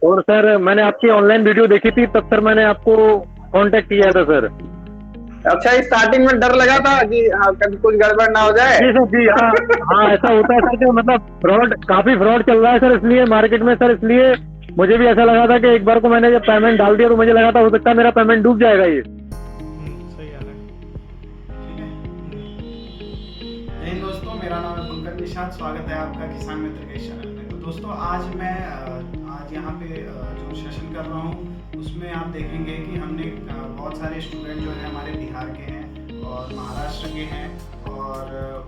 और सर मैंने आपकी ऑनलाइन वीडियो देखी थी, तब सर मैंने आपको कांटेक्ट किया था सर। अच्छा, स्टार्टिंग में डर लगा था कि हाँ कभी कुछ गड़बड़ ना हो जाए। जी सर जी, हाँ। हाँ ऐसा होता है सर कि मतलब काफी फ्रॉड चल रहा है सर, इसलिए मार्केट में सर, इसलिए मुझे भी ऐसा लगा था कि एक बार को मैंने जब पेमेंट डाल दिया तो मुझे लगा था हो सकता है मेरा पेमेंट डूब जाएगा ये। सही आ रहा है। ठीक है। जय हिंद दोस्तों, मेरा नाम है पंकज निषाद। स्वागत है आपका किसान मित्र के चैनल में। तो दोस्तों आज मैं आज यहाँ पे जो सेशन कर रहा हूँ उसमें आप देखेंगे कि हमने बहुत सारे स्टूडेंट जो है हमारे बिहार के हैं और महाराष्ट्र के हैं और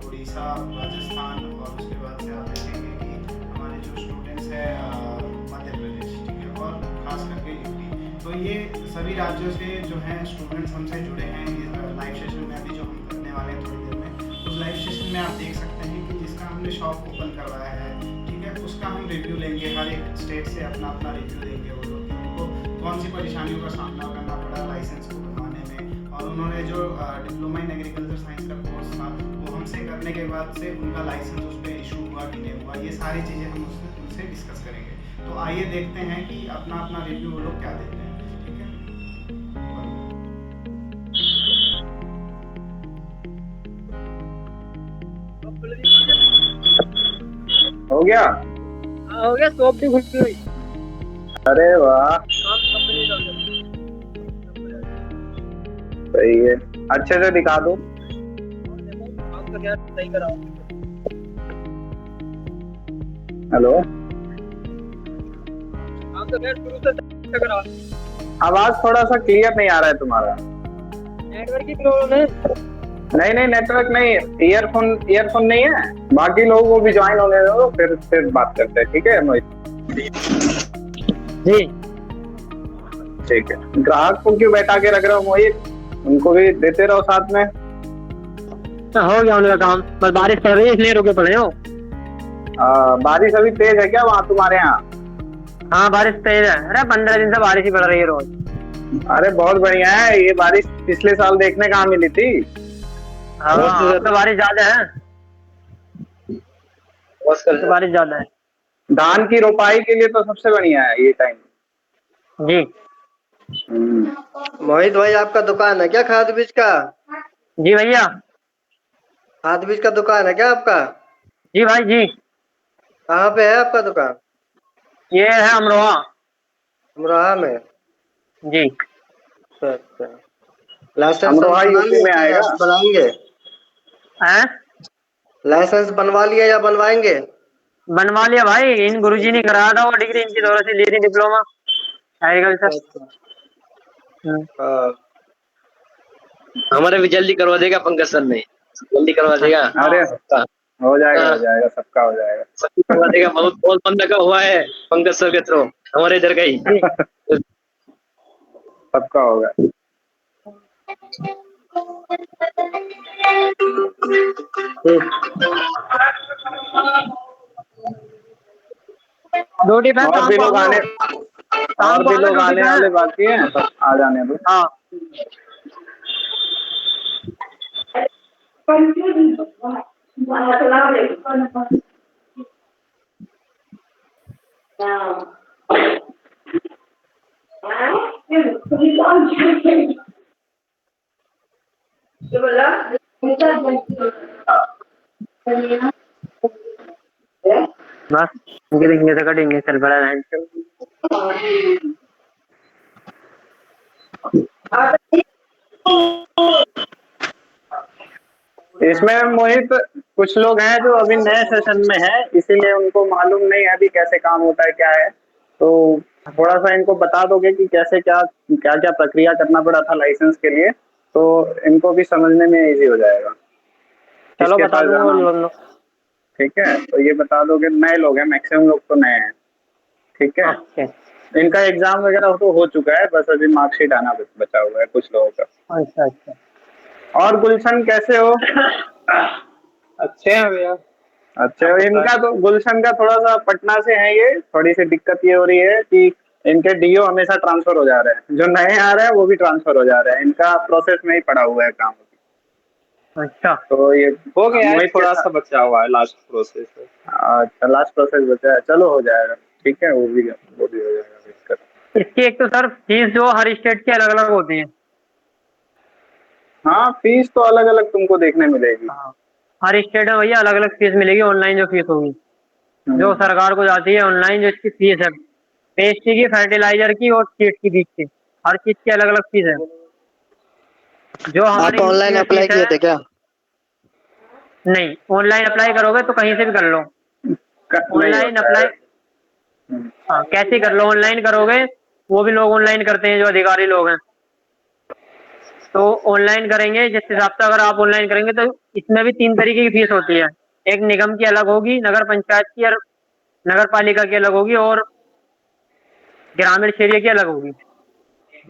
उड़ीसा, राजस्थान, और उसके बाद से आप देखेंगे कि हमारे जो स्टूडेंट्स हैं मध्य प्रदेश, ठीक है, और खास करके यूपी। तो ये सभी राज्यों से जो हैं स्टूडेंट्स हमसे जुड़े हैं लाइव सेशन में अभी जो हम करने वाले हैं थोड़ी देर में। उस लाइव सेशन में आप देख सकते हैं कि जिसका हमने शॉप ओपन करवाया है, ठीक है, उसका हम रिव्यू लेंगे। हर एक स्टेट से अपना अपना रिव्यू देंगे वो लोग, उनको कौन सी परेशानियों का सामना करना पड़ा लाइसेंस को बनवाने में, और उन्होंने जो डिप्लोमा इन एग्रीकल्चर साइंस का कोर्स था वो हमसे करने के बाद से उनका लाइसेंस उस पर इशू हुआ कि नहीं हुआ, ये सारी चीज़ें हम उनसे डिस्कस करेंगे। तो आइए देखते हैं कि अपना अपना रिव्यू वो लोग क्या देते हैं। ठीक है, हो गया? हाँ हो गया, शॉप भी खुली हुई। अरे वाह, सही है, अच्छे से दिखा दो। हेलो, आवाज थोड़ा सा क्लियर नहीं आ रहा है तुम्हारा। नेटवर्क की प्रॉब्लम है। नहीं नहीं, नेटवर्क नहीं, ईयरफोन नहीं है। बाकी लोगों को भी ज्वाइन होने दो, फिर बात करते हैं, ठीक है मोहित जी। ठीक है। ग्राहक को क्यों बैठा के रख रहे हो मोहित, उनको भी देते रहो साथ में। हो गया उनका काम, बस बारिश पड़ रही है इसलिए रुके पड़े हो। बारिश अभी तेज है क्या वहाँ तुम्हारे यहाँ? हाँ बारिश तेज है, अरे 15 दिन से बारिश ही पड़ रही है रोज। अरे बहुत बढ़िया है, ये बारिश पिछले साल देखने कहाँ मिली थी। हाँ तो बारिश ज्यादा है, तो बारिश ज्यादा है। धान की रोपाई के लिए तो सबसे बढ़िया है ये टाइम। जी। मोहित भाई, आपका दुकान है क्या खाद बीज का? जी भैया। खाद बीज का दुकान है क्या आपका? जी भाई जी। कहाँ पे है आपका दुकान? ये है अमरोहा। अमरोहा में? जी। अच्छा, लाइसेंस अमरोहा यूपी में आएगा। बनाएंगे? हैं? लाइसेंस बनवा लिया या बनवाएंगे? बनवा लिया भाई, इन गुरुजी ने कराया था वो डिग्री, इनकी दौरा से ली थी डिप्लोमा एग्रीकल्चर। हाँ। हमारे भी जल्दी करवा देगा पंकज सर ने, जल्दी करवा देगा। अरे सबका हो जाएगा, सबका हो जाएगा, सबकी करवा देगा। बहुत बहुत बंद लगा हुआ है पंकज सर के थ्रू, हमारे इधर का ही। सबका होगा। ड्यूटी पे और भी लोग आने वाले बाकी हैं, तो आ जाने दो। हाँ। बस गिरेंगे तो कटेंगे, चल बड़ा है। इसमें मोहित कुछ लोग हैं जो अभी नए सेशन में हैं, इसीलिए उनको मालूम नहीं है अभी कैसे काम होता है क्या है। तो थोड़ा सा इनको बता दोगे कि कैसे क्या क्या क्या प्रक्रिया करना पड़ा था लाइसेंस के लिए, तो इनको भी समझने में इजी हो जाएगा। चलो बता दूंगा। ठीक है, तो ये बता दोगे। नए लोग हैं, मैक्सिमम लोग तो नए हैं, ठीक है। इनका एग्जाम वगैरह तो हो चुका है, बस अभी मार्कशीट आना बचा हुआ है कुछ लोगों का। अच्छा। और गुलशन कैसे हो? अच्छे हैं भैया। अच्छा, इनका तो गुलशन का थोड़ा सा पटना से है, ये थोड़ी सी दिक्कत ये हो रही है कि इनके डीओ हमेशा ट्रांसफर हो जा रहे हैं, जो नए आ रहे हैं वो भी ट्रांसफर हो जा रहे हैं, इनका प्रोसेस में ही पड़ा हुआ है काम। अच्छा, तो ये हो गया है, थोड़ा सा बचा हुआ है लास्ट प्रोसेस। अच्छा, लास्ट प्रोसेस बचा है, चलो हो जाएगा, ठीक है, वो भी हो जाएगा। इसकी एक तो सर फीस जो हर स्टेट की अलग अलग होती है। हाँ, फीस तो अलग अलग तुमको देखने मिलेगी। हाँ, हर स्टेट में भैया अलग अलग फीस मिलेगी। ऑनलाइन जो फीस होगी जो हम्म, सरकार को जाती है ऑनलाइन, जो इसकी फीस है पेस्टी की, फर्टिलाइजर की और सीड की बीज की, हर चीज की अलग अलग फीस है। जो हमारी आप यूपी ऑनलाइन में अप्लाई फीस किए है, थे क्या? नहीं ऑनलाइन अप्लाई करोगे तो कहीं से भी कर लो। नहीं ऑनलाइन होता है। अप्लाई, हाँ कैसे कर लो, ऑनलाइन करोगे वो भी लोग ऑनलाइन करते हैं जो अधिकारी लोग हैं। तो ऑनलाइन करेंगे जिस हिसाब से, अगर आप ऑनलाइन करेंगे तो इसमें भी 3 तरीके की फीस होती है। एक निगम की अलग होगी, नगर पंचायत की और नगर पालिका की अलग होगी, और ग्रामीण क्षेत्र की अलग होगी।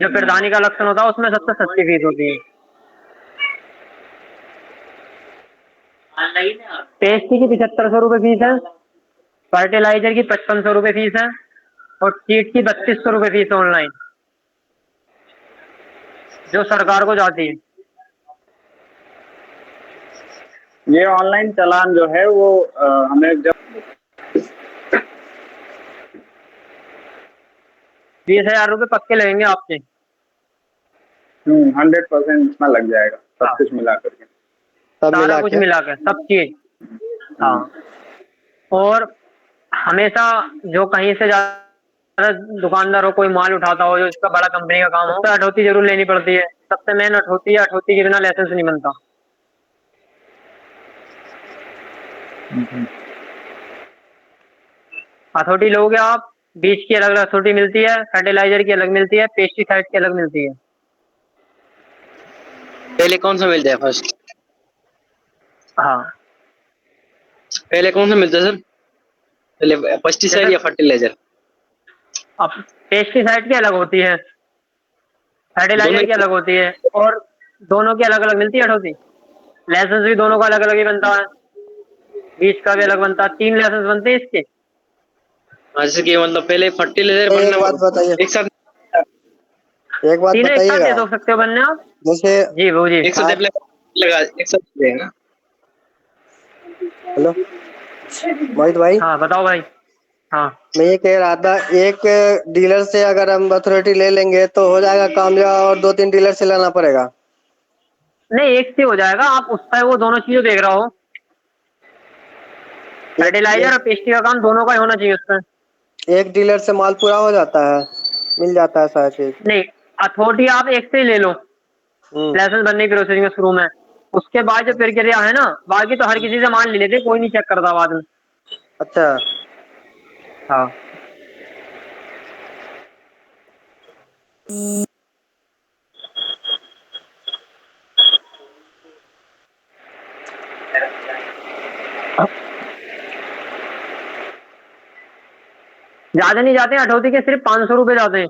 जो प्रधानी का लक्षण होता है उसमें सबसे सस्ती फीस होती है। पेस्टी की 7500 रुपये फीस है, फर्टिलाइजर की 5500 रुपये फीस है, और सीड की 3200 रुपये फीस है ऑनलाइन, जो सरकार को जाती है। ये ऑनलाइन चालान जो है वो हमें जब 20,000 रुपये पक्के लगेंगे आपके। 100% इसमें लग जाएगा, सब हाँ, कुछ मिला करके। सब सारा मिला कुछ के? मिला कर सब चीज। हाँ, और हमेशा जो कहीं से ज्यादा दुकानदार हो, कोई माल उठाता हो जो इसका बड़ा कंपनी का काम हो, तो अठौती जरूर लेनी पड़ती है। सबसे मेन अठौती है, अठौती के बिना लाइसेंस नहीं बनता। हथौटी लोगे आप, बीज की अलग अलग हथौटी मिलती है, फर्टिलाइजर की अलग मिलती है, पेस्टिसाइड की अलग मिलती है। पहले कौन सा मिलता है फर्स्ट? हाँ, पहले कौन सा मिलता है सर? पहले पेस्टिसाइड जैसे या फर्टिलाइजर? अब पेस्टिसाइड की अलग होती है, दोनों फर्टिलाइजर की ही? अलग होती है, और दोनों की अलग अलग मिलती है हथौती। लाइसेंस भी दोनों का अलग अलग ही बनता है, बीज का भी अलग बनता है। 3 लाइसेंस बनते हैं इसके। हाँ, जैसे कि मतलब पहले फर्टिलाइजर एक बनना बात बताइए, एक साथ एक बात तीनों एक साथ बताइएगा। दे दो सकते हो बनने आप। जैसे जी वो जी। एक साथ लगा एक साथ देगा। हेलो मोहित भाई, हाँ बताओ भाई। हाँ, मैं ये कह रहा था, एक डीलर से अगर हम अथॉरिटी ले लेंगे तो हो जाएगा काम, या और 2-3 डीलर से लेना पड़ेगा? नहीं एक से हो जाएगा। आप उस पर वो दोनों चीजें देख रहा हो, एक फर्टिलाइजर और एक, पेस्टी का काम दोनों का ही होना चाहिए उस पर। एक डीलर से माल पूरा हो जाता है, मिल जाता है सारा चीज? नहीं, अथॉरिटी आप एक से ही ले लो हम्म। लाइसेंस बनने की प्रोसीजिंग में शुरू में। उसके बाद जो प्रक्रिया है ना, बाकी तो हर किसी से मान ले लेते, कोई नहीं चेक करता बाद में। अच्छा। हाँ, ज्यादा नहीं जाते हैं अठौती के, सिर्फ 500 रुपये जाते हैं।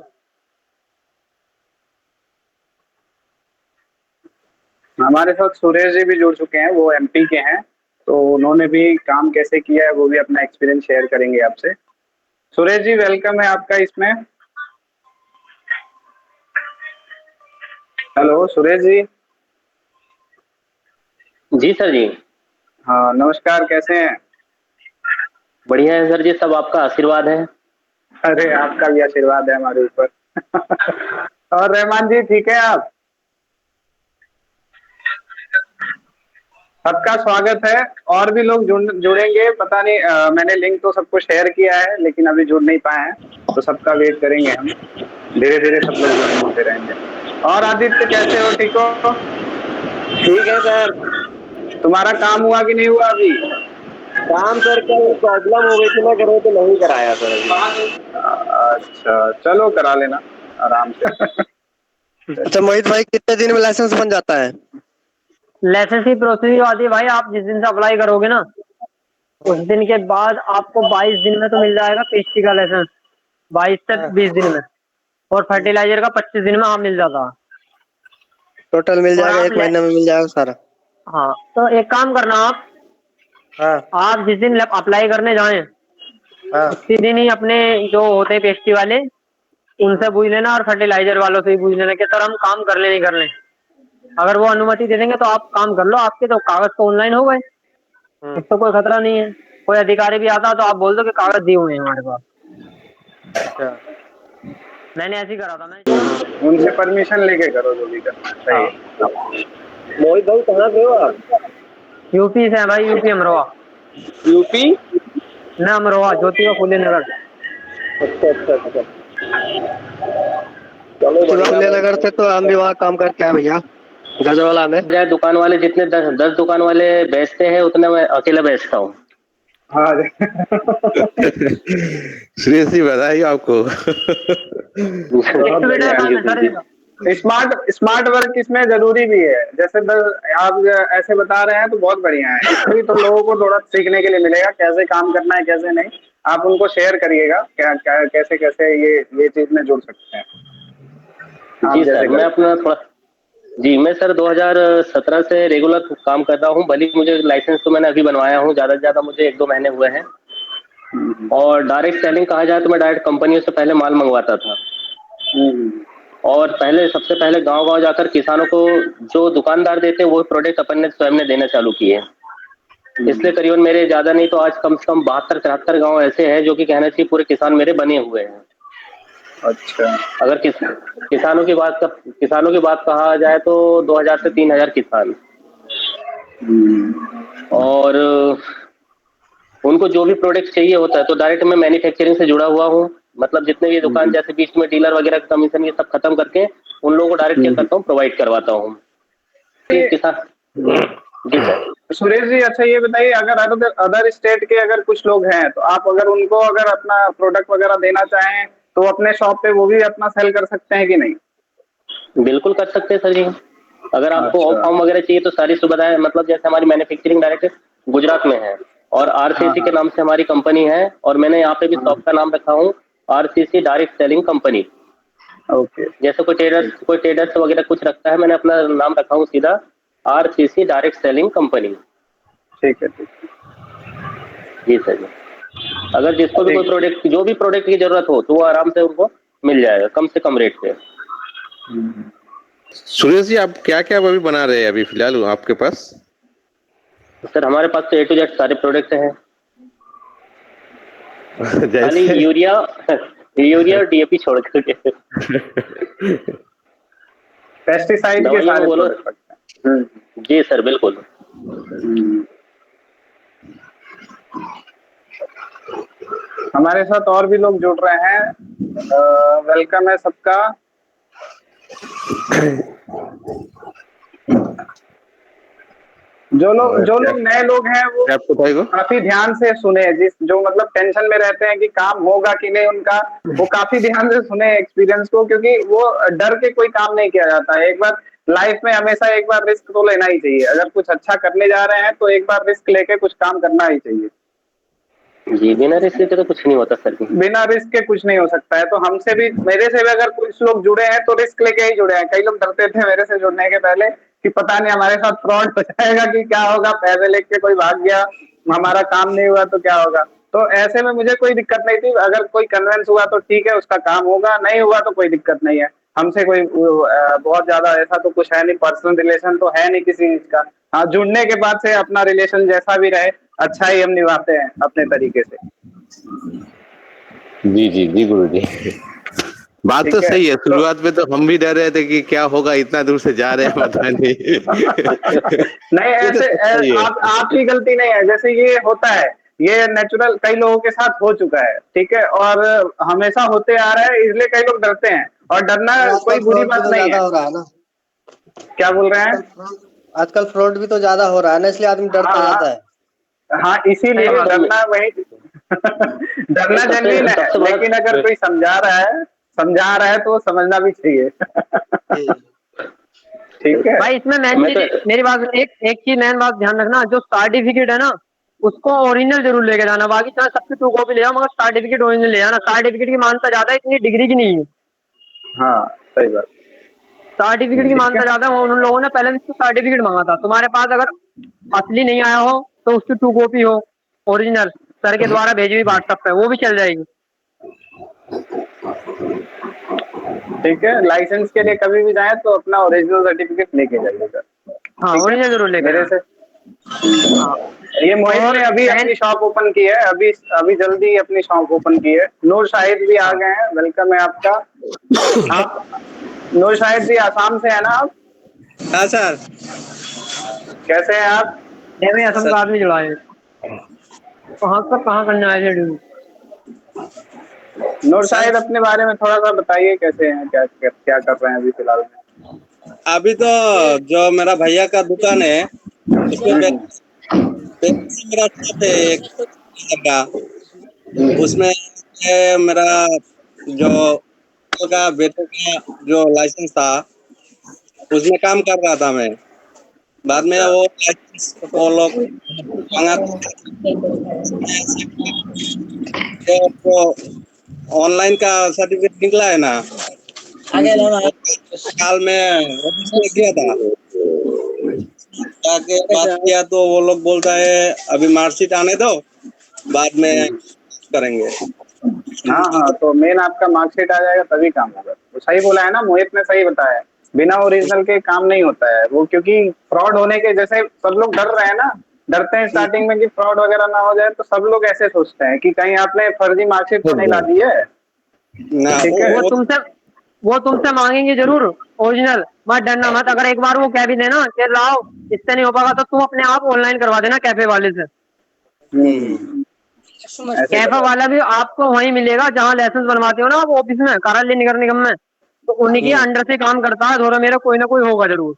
हमारे साथ सुरेश जी भी जुड़ चुके हैं, वो एमपी के हैं, तो उन्होंने भी काम कैसे किया है वो भी अपना एक्सपीरियंस शेयर करेंगे आपसे। सुरेश जी, वेलकम है आपका इसमें। हेलो सुरेश जी। जी सर जी। हाँ नमस्कार, कैसे हैं? बढ़िया है सर जी, सब आपका आशीर्वाद है। अरे आपका भी आशीर्वाद है हमारे ऊपर। और रहमान जी ठीक है आप? सबका स्वागत है। और भी लोग जुड़ेंगे, पता नहीं मैंने लिंक तो सबको शेयर किया है लेकिन अभी जुड़ नहीं पाए हैं, तो सबका वेट करेंगे हम। धीरे धीरे सब लोग ज्वाइन होते रहेंगे। और आदित्य कैसे हो, ठीक हो? ठीक है सर। तुम्हारा काम हुआ कि नहीं हुआ अभी? काम सर कल प्रॉब्लम हो गई थी, मैं करो तो नहीं कराया सर अभी। अच्छा चलो करा लेना आराम से। अच्छा मोहित भाई, कितने दिन में लाइसेंस बन जाता है? लाइसेंस की प्रोसीजर आती है भाई, आप जिस दिन से अप्लाई करोगे ना उस दिन के बाद आपको 22 दिन में तो मिल जाएगा पेस्टी का लाइसेंस, 22 से हाँ। 20 दिन में। और फर्टिलाइजर का 25 दिन में हाँ मिल जाता है। टोटल मिल और जाएगा, आप 1 महीने में मिल जाएगा सारा? हाँ, तो एक काम करना हाँ आप जिस दिन अप्लाई करने जाएं हाँ। उसी दिन ही अपने जो होते हैं पेस्टी वाले उनसे पूछ लेना, और फर्टिलाइजर वालों से भी पूछ लेना कि सर हम काम कर ले नहीं कर ले। अगर वो अनुमति दे देंगे तो आप काम कर लो, आपके तो कागज तो ऑनलाइन हो गए, उससे कोई खतरा नहीं है। कोई अधिकारी भी आता है तो आप बोल दो कि कागज दिए हुए हैं हमारे पास। अच्छा। मैंने ऐसे ही करा था मैं। उनसे परमिशन लेके करो जो भी करना है, सही है। मोहित भाई कहाँ से हो आप? यूपी से है भाई, यूपी अमरोहा। यूपी? ना अमरोहा, ज्योतिबा फुले नगर। अच्छा अच्छा अच्छा, चलो बढ़िया शिवालय भाई। नगर से तो हम भी वहाँ काम करते हैं भैया, गजवाला में। मेरे दुकान वाले जितने 10 दुकान वाले बेचते हैं उतने मैं अकेला बेचता हूँ। हाँ सुरेश जी बधाई आपको। बहुत एक्टिवेटर बढ़िया। काम है सर इनका। स्मार्ट स्मार्ट वर्क इसमें जरूरी भी है, जैसे आप ऐसे बता रहे हैं तो बहुत बढ़िया है। इससे भी तो लोगों को थोड़ा सीखने के लिए मिलेगा कैसे काम करना है कैसे नहीं। आप उनको शेयर करिएगा क्या क्या कैसे कैसे ये चीज में जुड़ सकते हैं आप जी जैसे सर, मैं करते अपना थोड़ा जी मैं सर 2017 से रेगुलर काम कर रहा हूँ। भले ही मुझे लाइसेंस तो मैंने अभी बनवाया हूँ, ज़्यादा से ज़्यादा मुझे 1-2 महीने हुए हैं। हैं। और डायरेक्ट सेलिंग कहा जाए तो मैं डायरेक्ट कंपनियों से पहले माल मंगवाता था। हम्म, और पहले सबसे पहले गांव-गांव जाकर किसानों को जो दुकानदार देते वो प्रोडक्ट अपन ने स्वयं ने देना चालू किए। इसलिए करीबन मेरे ज़्यादा नहीं तो आज कम से कम 72-73 गांव ऐसे हैं जो कि कहना चाहिए पूरे किसान मेरे बने हुए हैं। अच्छा। अगर किसानों की बात कहा जाए तो 2000 से 3000 किसान। और उनको जो भी प्रोडक्ट चाहिए होता है तो डायरेक्ट मैं मैन्युफैक्चरिंग से जुड़ा हुआ हूँ। मतलब जितने भी दुकान जैसे बीच में डीलर वगैरह का कमीशन ये सब खत्म करके उन लोगों को डायरेक्ट क्या करता हूँ, प्रोवाइड करवाता हूँ किसान। जी सर। सुरेश जी, अच्छा ये बताइए, अगर अदर अदर स्टेट के अगर कुछ लोग हैं तो आप अगर उनको अगर अपना प्रोडक्ट वगैरह देना चाहें तो अपने शॉप पे वो भी अपना सेल कर सकते हैं कि नहीं? बिल्कुल कर सकते हैं सर जी। अगर आपको ऑफ अच्छा। फॉर्म वगैरह चाहिए तो सारी सुविधाएं, मतलब जैसे हमारी मैन्युफैक्चरिंग डायरेक्ट गुजरात में है और हाँ आरसीसी हाँ के नाम से हमारी कंपनी है। और मैंने यहाँ पे भी हाँ। शॉप का नाम रखा हूँ RCC direct selling company. Okay. जैसे ठीक। कोई ट्रेडर्स वगैरह कुछ रखता है, मैंने अपना नाम रखा हूँ सीधा आरसीसी डायरेक्ट सेलिंग कंपनी। ठीक है। ठीक जी सर जी। अगर जिसको भी कोई ठीक। प्रोडक्ट जो भी प्रोडक्ट की जरूरत हो तो वो आराम से उनको मिल जाएगा कम से कम रेट पे। सुरेश जी आप क्या क्या अभी बना रहे हैं अभी फिलहाल आपके पास? सर हमारे पास तो A to Z सारे प्रोडक्ट हैं। खाली जैसे यूरिया यूरिया और डीएपी छोड़ करके पेस्टिसाइड के दवाइयों में सारे बोलो। प्रोडक्ट रखते हैं। जी सर बिल्कुल। हम्म। हमारे साथ और भी लोग जुड़ रहे हैं, वेलकम है सबका। जो लोग नए लोग हैं वो आपको बताएगा काफी ध्यान से सुने, जिस जो मतलब टेंशन में रहते हैं कि काम होगा कि नहीं उनका, वो काफी ध्यान से सुने एक्सपीरियंस को, क्योंकि वो डर के कोई काम नहीं किया जाता है। एक बार लाइफ में हमेशा एक बार रिस्क तो लेना ही चाहिए। अगर कुछ अच्छा करने जा रहे हैं तो एक बार रिस्क लेके कुछ काम करना ही चाहिए। जी बिना रिस्क के तो कुछ नहीं होता सर जी। बिना रिस्क के कुछ नहीं हो सकता है। तो हमसे भी, मेरे से भी अगर कुछ लोग जुड़े हैं तो रिस्क लेके ही जुड़े हैं। कई लोग डरते थे मेरे से जुड़ने के पहले कि पता नहीं हमारे साथ फ्रॉड हो जाएगा कि क्या होगा, पैसे लेके कोई भाग गया, हमारा काम नहीं हुआ तो क्या होगा। तो ऐसे में मुझे कोई दिक्कत नहीं थी। अगर कोई कन्वेंस हुआ तो ठीक है, उसका काम होगा, नहीं हुआ तो कोई दिक्कत नहीं है। हमसे कोई बहुत ज्यादा ऐसा तो कुछ है नहीं, पर्सनल रिलेशन तो है नहीं किसी चीज का। हाँ, जुड़ने के बाद से अपना रिलेशन जैसा भी रहे अच्छा ही हम निभाते हैं अपने तरीके से। जी जी जी गुरु जी। बात तो ठीक है सही है। तो शुरुआत में तो हम भी डर रहे थे कि क्या होगा, इतना दूर से जा रहे हैं पता नहीं। नहीं, ये तो ऐसे सही है। आपकी गलती नहीं है। जैसे ये होता है, ये नेचुरल कई लोगों के साथ हो चुका है, ठीक है, और हमेशा होते आ रहा है, इसलिए कई लोग डरते हैं। और डरना कोई आजकल बुरी फ्रॉड भी बात तो नहीं ज्यादा है। हो रहा है ना। क्या बोल रहे हैं? आजकल फ्रॉड भी तो ज्यादा हो रहा है ना, इसलिए आदमी डरता हाँ जाता है। हाँ, सही इसीलिए बात है। डरना वही नहीं, डरना जेन्युइन है, सबसे बड़ा लेकिन अगर कोई समझा रहा है तो वो समझना भी चाहिए। जी। ठीक है। भाई इसमें मेन मैं चीज, तो मेरी बात एक एक चीज मेन बात ध्यान रखना, जो सर्टिफिकेट है ना उसको ओरिजिनल जरूर लेके जाना। बाकी चाहे सबकी टू कॉपी ले जाओ मगर सर्टिफिकेट ओरिजिनल ले जाना। सर्टिफिकेट की मान्यता ज्यादा है, इतनी डिग्री की नहीं है। हाँ, सही बात। सर्टिफिकेट की ठीक है। मान्यता ज्यादा है। उन लोगों ने पहले भी सर्टिफिकेट मांगा था। तुम्हारे पास अगर असली नहीं आया हो तो उसकी टू कॉपी हो ओरिजिनल, सर के द्वारा भेजी हुई व्हाट्सएप पे, वो भी चल जाएगी। ठीक है, लाइसेंस के लिए कभी भी जाए तो अपना ओरिजिनल सर्टिफिकेट लेके जाइएगा। हाँ ठीक है, ओरिजिनल जरूर लेके मेरे जाना। से ये मोहित ने अभी अपनी शॉप ओपन की है, अभी अभी जल्दी ही अपनी शॉप ओपन की है। नूर शाहिद भी आ गए हैं, वेलकम है आपका। आप नूर शाहिद भी आसाम से है ना आप? हाँ सर। कैसे हैं आप? नहीं भाई, असम का आदमी जुड़ा है। कहाँ से कहाँ करने आए थे ड्यू? नूर शाहिद अपने बारे में थोड़ा सा बताइए, कैसे हैं, क्या क्या कर रहे हैं अभी फिलहाल में? अभी तो जो मेरा भैया का दुकान है उसमें मेरा शॉप है एक का, उसमें मेरा जो का बेटे का जो लाइसेंस था उसमें काम कर रहा था मैं। बाद में वो लाइसेंस वो लोग मांगा तो ऑनलाइन का सर्टिफिकेट निकला है ना, साल में ऑफिस में गया था, जाके बात किया तो वो लोग बोलता है अभी मार्कशीट आने दो, बाद में करेंगे। हाँ हाँ, तो मेन आपका मार्कशीट आ जाएगा तभी काम होगा। तो सही बोला है ना, मोहित ने सही बताया है। बिना ओरिजिनल के काम नहीं होता है वो, क्योंकि फ्रॉड होने के जैसे सब लोग डर रहे हैं ना, डरते हैं स्टार्टिंग में कि फ्रॉड वगैरह ना हो जाए, तो सब लोग ऐसे सोचते हैं कि कहीं आपने फर्जी मार्कशीट तो नहीं ला दी है। ना ठीक है। वो तुमसे मांगेंगे जरूर ओरिजिनल। मत डरना मत, अगर एक बार वो कह भी देना कि लाओ इससे नहीं हो पाएगा, तो तुम अपने आप ऑनलाइन करवा देना कैफे वाले से। ऐसे कैफे करो। वाला भी आपको वहीं मिलेगा जहाँ लाइसेंस बनवाते हो ना आप ऑफिस में, कार्यालय नगर निगम में, तो उन्हीं के अंडर से काम करता है। थोड़ा मेरा कोई ना कोई होगा जरूर।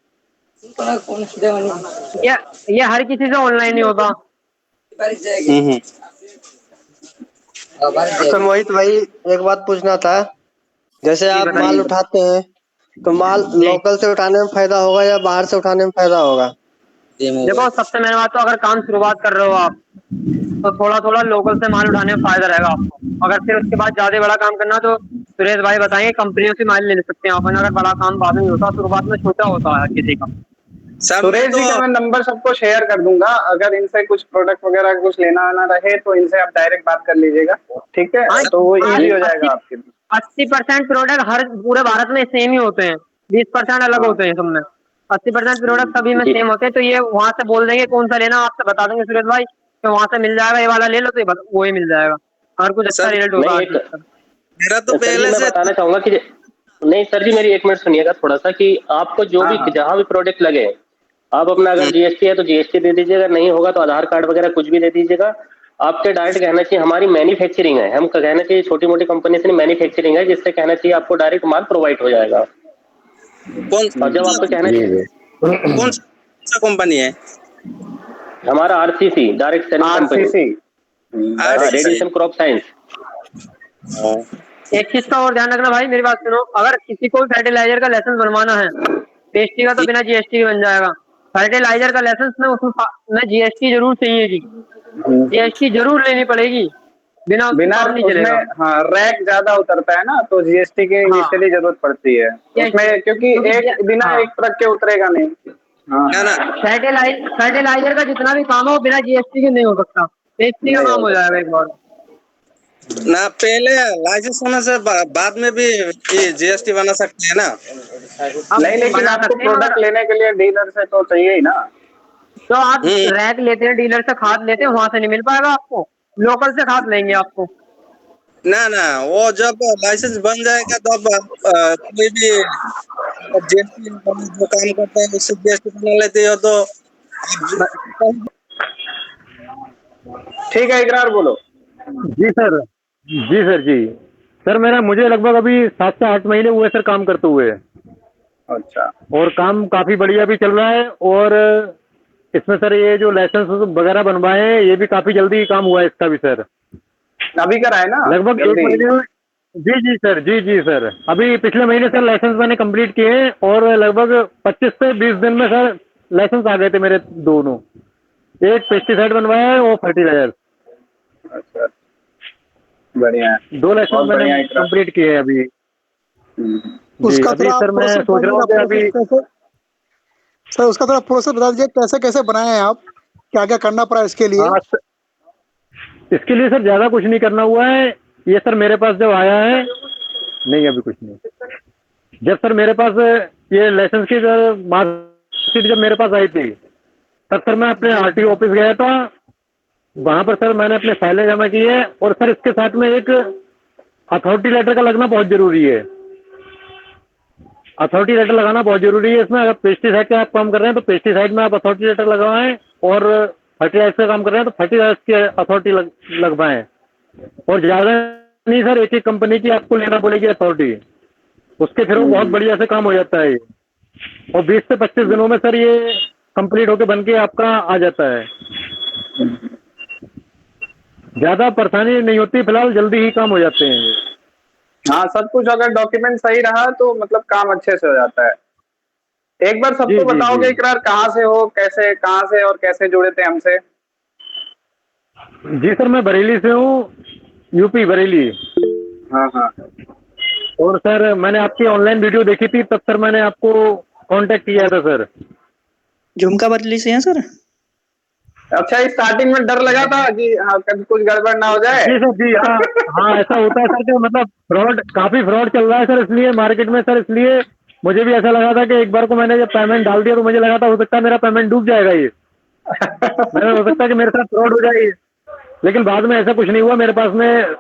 ये ये हर किसी से ऑनलाइन नहीं होता। तो मोहित भाई एक बात पूछना था, जैसे जी आप माल बताइए। उठाते हैं तो माल जी लोकल से उठाने में फायदा होगा या बाहर से उठाने में फायदा होगा? देखो, सबसे मेन बात तो अगर काम शुरुआत कर रहे हो आप, तो थोड़ा थोड़ा लोकल से माल उठाने में फायदा रहेगा आपको। अगर फिर उसके बाद ज्यादा बड़ा काम करना, तो सुरेश भाई बताएंगे कंपनियों से माल ले सकते हैं अपन। अगर बड़ा काम बाद में होता, शुरुआत में छोटा होता है किसी का। सर मैं सुरेश तो जी का मैं नंबर सबको शेयर कर दूंगा, अगर इनसे कुछ प्रोडक्ट वगैरह कुछ लेना आना रहे तो इनसे आप डायरेक्ट बात कर लीजिएगा। ठीक है, हाँ, तो वो इजी हो जाएगा आपके लिए। 80% प्रोडक्ट हर पूरे भारत में सेम ही होते हैं, 20% अलग हाँ होते हैं सबमें। 80% प्रोडक्ट सभी में जी सेम होते हैं। तो ये वहां से बोल देंगे कौन सा लेना, आपसे बता देंगे सुरेश भाई तो वहां से मिल जाएगा, ये वाला ले लो, तो वो ही मिल जाएगा। अगर कुछ अच्छा सर रिजल्ट होगा नहीं हर एक चीज का। मेरा तो सर जी पहले मैं से बताना चाहूंगा कि नहीं सर जी मेरी एक मिनट सुनिएगा थोड़ा सा, कि आपको जो हाँ भी हाँ। जहां भी प्रोडक्ट लगे आप अपना, अगर जीएसटी है तो जीएसटी दे दीजिएगा, नहीं होगा तो आधार कार्ड वगैरह कुछ भी दे दीजिएगा। आपके डायरेक्ट कहना चाहिए हमारी मैन्युफैक्चरिंग है, हम कहना चाहिए छोटी मोटी कंपनी से मैन्युफैक्चरिंग है, जिससे कहना चाहिए आपको डायरेक्ट माल प्रोवाइड हो जाएगा। कौन और जब आपको कहना चाहिए कौन सा कंपनी है? हमारा RCC direct selling company. RCC. हाँ, direct RCC. Radiation crop science. एक चीज का और ध्यान रखना भाई, मेरी बात सुनो। अगर किसी को भी फर्टिलाइजर का लाइसेंस बनवाना है, पेस्टी का तो बिना जीएसटी के बन जाएगा। फर्टिलाइजर का लाइसेंस में जीएसटी जरूर चाहिए जी। जीएसटी जरूर लेनी पड़ेगी, बिना उसके बिना काम नहीं उसमें, चलेगा। हाँ रैक ज्यादा उतरता है ना, तो जीएसटी की हाँ, इनिशियली जरूरत पड़ती है उसमें, क्योंकि एक बिना हाँ, एक ट्रक के उतरेगा नहीं। हाँ ना ना फर्टिलाइजर का जितना भी काम हो बिना जीएसटी के नहीं हो सकता। जीएसटी का नहीं हो काम हो सकता। जाएगा एक बार। ना, पहले लाइसेंस होने से बाद में भी ये जीएसटी बना सकते हैं ना? आप नहीं, लेकिन बना आपको सकते हैं, प्रोडक्ट मगर लेने के लिए डीलर से तो चाहिए ही ना। जो आप हम्म। रैक लेते हैं डीलर से, खाद लेते हैं, वहां से नहीं मिल पाएगा आपको। लोकल से खाद लेंगे आपको। ना ना, वो जब लाइसेंस बन जाएगा तब कोई भी जीएसटी जो काम करता है उससे जीएसटी बना लेते हो तो ठीक है, इकरार बोलो। जी सर। जी सर जी। सर मेरा मुझे लगभग अभी 7 से 8 महीने हुए सर काम करते हुए, अच्छा, और काम काफ़ी बढ़िया भी चल रहा है। और इसमें सर ये जो लाइसेंस वगैरह बनवाए हैं, ये भी काफ़ी जल्दी काम हुआ है इसका भी सर। अभी करा है ना? लगभग एक जल्दी। महीने में। जी जी सर, जी जी सर। अभी पिछले महीने सर लाइसेंस मैंने कंप्लीट किए हैं, और लगभग 25 से 20 दिन में सर लाइसेंस आ गए थे मेरे दोनों। एक पेस्टिसाइड बनवाया है और फर्टिलाइजर। अच्छा, बढ़िया है। 2 लाइसेंस बहुत मैंने बढ़िया इकरार। कंप्लीट किए हैं अभी। जी, उसका अभी थोड़ा आप सर मैं प्रोसेस सोच रहा बताइएगा, हूँ कि प्रोसेस अभी कैसे। सर उसका थोड़ा प्रोसेस बता दीजिए, कैसे कैसे बनाए हैं आप, क्या क्या करना पड़ा इसके लिए। हाँ इसके लिए सर ज़्यादा कुछ नहीं करना हुआ है। ये सर मेरे पास जब आया है, नहीं अभी कुछ नहीं। जब सर मेरे पास ये लाइसेंस की मार्कशीट जब मेरे पास आई थी, तब सर मैं अपने आरटीओ ऑफिस गया था, वहां पर सर मैंने अपने फाइलें जमा की है। और सर इसके साथ में एक अथॉरिटी लेटर का लगना बहुत जरूरी है। अथॉरिटी लेटर लगाना बहुत जरूरी है इसमें। अगर पेस्टिसाइड का आप काम कर रहे हैं तो पेस्टिसाइड में आप अथॉरिटी लेटर लगवाएं, और फर्टिलाइजर का काम कर रहे हैं तो फर्टिलाइजर की अथॉरिटी लगवाएं। और ज्यादा नहीं सर, एक कंपनी की आपको लेना पड़ेगी अथॉरिटी, उसके थ्रू बहुत बढ़िया से काम हो जाता है। और 20 से 25 दिनों में सर ये कंप्लीट होके बन के आपका आ जाता है। ज्यादा परेशानी नहीं होती, फिलहाल जल्दी ही काम हो जाते हैं। हाँ, सब कुछ अगर डॉक्यूमेंट सही रहा तो मतलब काम अच्छे से हो जाता है। एक बार सबको बताओगे इकरार, कहाँ से हो, कैसे, कहाँ से और कैसे जुड़े थे हमसे? जी सर, मैं बरेली से हूँ, यूपी बरेली। हाँ हाँ। और सर मैंने आपकी ऑनलाइन वीडियो देखी थी, तब सर मैंने आपको कांटेक्ट किया था सर। झुमका बरेली से हैं सर? अच्छा, स्टार्टिंग में डर लगा था कि हाँ कभी कुछ गड़बड़ ना हो जाए। जी सर, जी हाँ। हाँ, ऐसा होता है सर कि मतलब काफी फ्रॉड चल रहा है सर, इसलिए मार्केट में सर, इसलिए मुझे भी ऐसा लगा था कि एक बार को मैंने जब पेमेंट डाल दिया तो मुझे लगा था हो सकता है मेरा पेमेंट डूब जाएगा ये। मैंने हो सकता है कि मेरे साथ फ्रॉड हो जाए, लेकिन बाद में ऐसा कुछ नहीं हुआ। मेरे पास में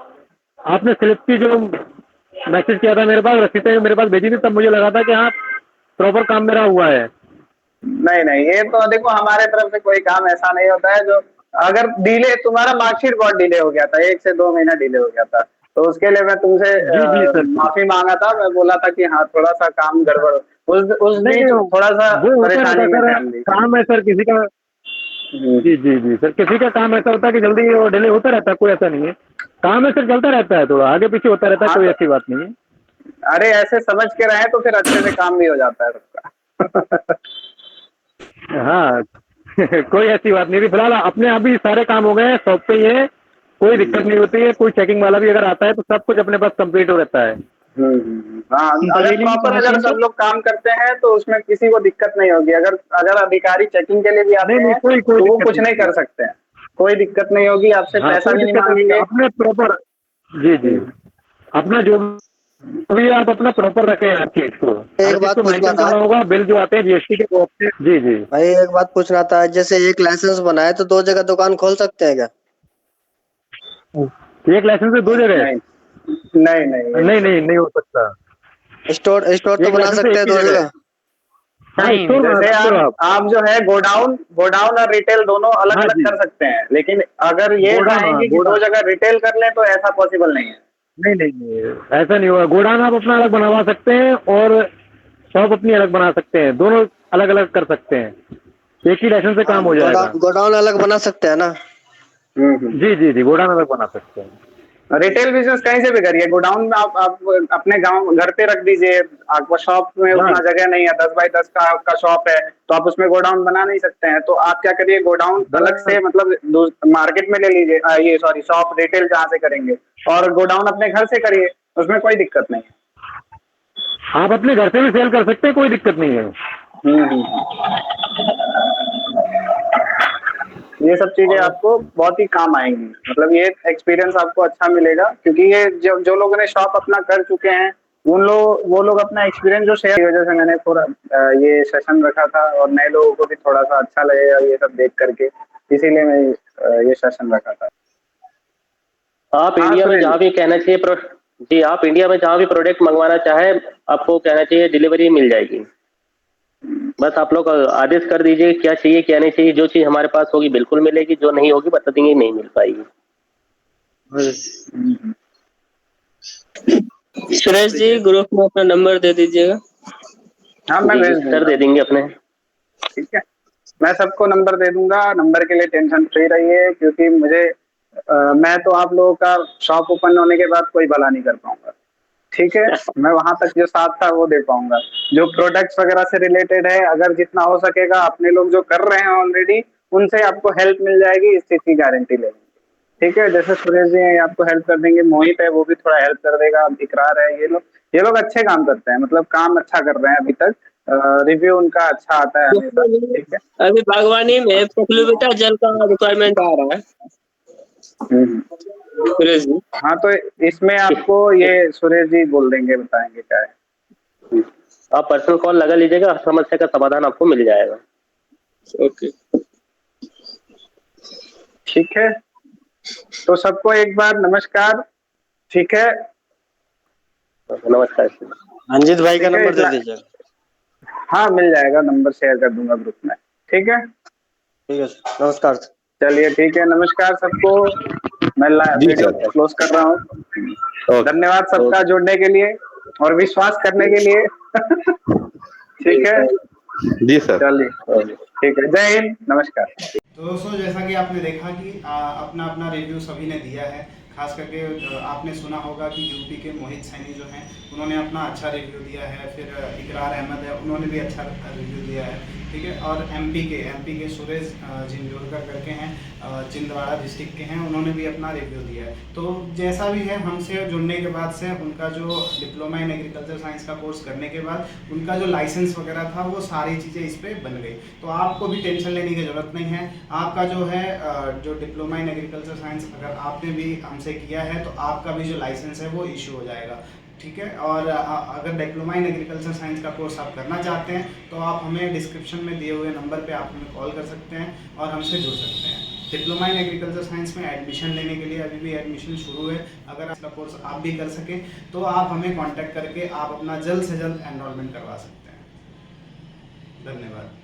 आपने स्लिप की जो मैसेज किया था, मेरे पास रसीदें मेरे पास भेजी थी, तब मुझे लगा था कि हाँ प्रॉपर काम मेरा हुआ है। नहीं नहीं, ये तो देखो हमारे तरफ से कोई काम ऐसा नहीं होता है जो अगर डिले, तुम्हारा मार्कशीट बहुत डिले हो गया था, 1 से 2 महीना डिले हो गया था, तो उसके लिए मैं तुमसे माफी मांगा था। मैं बोला था कि हाँ थोड़ा सा काम गड़बड़, उस बीच थोड़ा सा परेशानी में थे हम भी। काम है सर किसी का। जी जी जी सर, किसी का काम ऐसा होता है कि जल्दी वो डिले होता रहता है, कोई ऐसा नहीं है। काम है सर, चलता रहता है, थोड़ा आगे पीछे होता रहता है, कोई ऐसी बात नहीं है। अरे ऐसे समझ के रहे तो फिर अच्छे से काम भी हो जाता है सबका। हाँ कोई ऐसी बात नहीं थी। फिलहाल अपने आप भी सारे काम हो गए हैं, शॉप पे ही है, कोई दिक्कत नहीं होती है। कोई चेकिंग वाला भी अगर आता है तो सब कुछ अपने पास कंप्लीट हो रहता है। हाँ, अगर प्रॉपर अगर सब लोग काम करते हैं तो उसमें किसी को दिक्कत नहीं होगी। अगर अधिकारी चेकिंग के लिए भी आते हैं तो वो कुछ नहीं कर सकते हैं, कोई दिक्कत नहीं होगी। आपसे पैसा भी नहीं मांगेंगे। अपने प्रॉपर, जी जी, अपना जो भी आप अपना प्रॉपर रखें हर चीज को। एक बात पूछना था होगा, बिल जो आते हैं जीएसटी के वो आपसे। जी जी भाई, एक बात पूछना था, जैसे एक लाइसेंस बनाए तो 2 जगह दुकान खोल सकते हैं क्या? एक लाइसेंस से 2 जगह? नहीं नहीं नहीं नहीं नहीं हो सकता। स्टोर तो बना सकते हैं 2 जगह? नहीं, जैसे आप जो है गोडाउन और रिटेल दोनों अलग अलग कर सकते हैं, लेकिन अगर ये चाहेंगे कि 2 जगह रिटेल कर लें तो ऐसा पॉसिबल नहीं है। नहीं नहीं नहीं, ऐसा नहीं होगा। गोडाउन आप अपना अलग बनवा सकते हैं और शॉप अपनी अलग बना सकते हैं, दोनों अलग अलग कर सकते हैं, एक ही लाइसेंस से काम हो जाएगा। गोडाउन अलग बना सकते हैं ना? जी जी जी, गोडाउन अलग बना सकते हैं। रिटेल बिजनेस कहीं से भी करिए, गोडाउन में आप अपने गांव घर पे रख दीजिए। आपको शॉप में उतना जगह नहीं है, 10 बाई 10 का आपका शॉप है तो आप उसमें गोडाउन बना नहीं सकते हैं। तो आप क्या करिए, गोडाउन अलग से मतलब मार्केट में ले लीजिए, ये सॉरी शॉप रिटेल जहाँ से करेंगे, और गोडाउन अपने घर से करिए, उसमें कोई दिक्कत नहीं है। आप अपने घर से भी सेल कर सकते हैं, कोई दिक्कत नहीं है। ये सब चीजें आपको बहुत ही काम आएंगी, मतलब ये एक्सपीरियंस आपको अच्छा मिलेगा, क्योंकि ये जो लोगों ने शॉप अपना कर चुके हैं वो लोग अपना एक्सपीरियंस जो शेयर की वजह से मैंने थोड़ा ये सेशन रखा था, और नए लोगों को भी थोड़ा सा अच्छा लगेगा ये सब देख करके, इसीलिए मैं ये सेशन रखा था। आप इंडिया में जहाँ भी कहना चाहिए जी, आप इंडिया में जहाँ भी प्रोडक्ट मंगवाना चाहे आपको कहना चाहिए डिलीवरी मिल जाएगी। बस आप लोग आदेश कर दीजिए क्या चाहिए क्या नहीं चाहिए, जो चीज हमारे पास होगी बिल्कुल मिलेगी, जो नहीं होगी बता देंगे नहीं मिल पाएगी। सुरेश जी, ग्रुप में अपना नंबर दे दीजिएगा। हाँ, मैं सर दे देंगे अपने। ठीक है, मैं सबको नंबर दे दूंगा। नंबर के लिए टेंशन फ्री रहिए, क्योंकि मैं तो आप लोगों का शॉप ओपन होने के बाद कोई भला नहीं कर पाऊंगा। ठीक है, मैं वहां तक जो साथ था वो दे पाऊंगा। जो प्रोडक्ट्स वगैरह से रिलेटेड है, अगर जितना हो सकेगा अपने लोग जो कर रहे हैं ऑलरेडी, उनसे आपको हेल्प मिल जाएगी, इस चीज की गारंटी लेंगे। ठीक है, जैसे सुरेश जी हैं आपको हेल्प कर देंगे, मोहित है वो भी थोड़ा हेल्प कर देगा, इकरार है, ये लोग अच्छे काम करते हैं, मतलब काम अच्छा कर रहे हैं अभी तक, रिव्यू उनका अच्छा आता है हमेशा। ठीक है, अभी बागवानी में पखलूबेटा जल का रिक्वायरमेंट आ रहा है सुरेश जी। हाँ, तो इसमें आपको ये सुरेश जी बोल देंगे, बताएंगे क्या है। आप पर्सनल कॉल लगा लीजिएगा, समस्या का समाधान आपको मिल जाएगा। ओके। ठीक है, तो सबको एक बार नमस्कार। ठीक है, नमस्कार। अंजित भाई का ठीक है, नंबर दे दीजिए। हाँ मिल जाएगा, नंबर शेयर कर दूंगा ग्रुप में। ठीक है, ठीक है सर, नमस्कार सर। चलिए ठीक है, नमस्कार सबको। मैं जी वीडियो सर। क्लोज कर रहा हूँ। ओके। धन्यवाद सबका जुड़ने के लिए और विश्वास करने के लिए। ठीक है, जी सर। चलिए ठीक है, जय हिंद, नमस्कार। तो दोस्तों जैसा कि आपने देखा कि अपना अपना रिव्यू सभी ने दिया है। खास करके आपने सुना होगा कि यूपी के मोहित सैनी जो हैं उन्होंने अपना अच्छा रिव्यू दिया है। फिर इकरार अहमद है, उन्होंने भी अच्छा रिव्यू दिया है। ठीक है, और एमपी के सुरेश जिंजोरकर करके हैं, छिंदवाड़ा डिस्ट्रिक्ट के हैं, उन्होंने भी अपना रिव्यू दिया है। तो जैसा भी है, हमसे जुड़ने के बाद से उनका जो डिप्लोमा इन एग्रीकल्चर साइंस का कोर्स करने के बाद उनका जो लाइसेंस वगैरह था वो सारी चीज़ें इस पर बन गई। तो आपको भी टेंशन लेने की ज़रूरत नहीं है। आपका जो है जो डिप्लोमा इन एग्रीकल्चर साइंस अगर आपने भी हमसे किया है तो आपका भी जो लाइसेंस है वो इशू हो जाएगा। ठीक है, और अगर डिप्लोमा इन एग्रीकल्चर साइंस का कोर्स आप करना चाहते हैं तो आप हमें डिस्क्रिप्शन में दिए हुए नंबर पे आप हमें कॉल कर सकते हैं और हमसे जुड़ सकते हैं। डिप्लोमा इन एग्रीकल्चर साइंस में एडमिशन लेने के लिए अभी भी एडमिशन शुरू है। अगर इसका कोर्स आप भी कर सकें तो आप हमें कॉन्टैक्ट करके आप अपना जल्द से जल्द एनरोलमेंट करवा सकते हैं। धन्यवाद।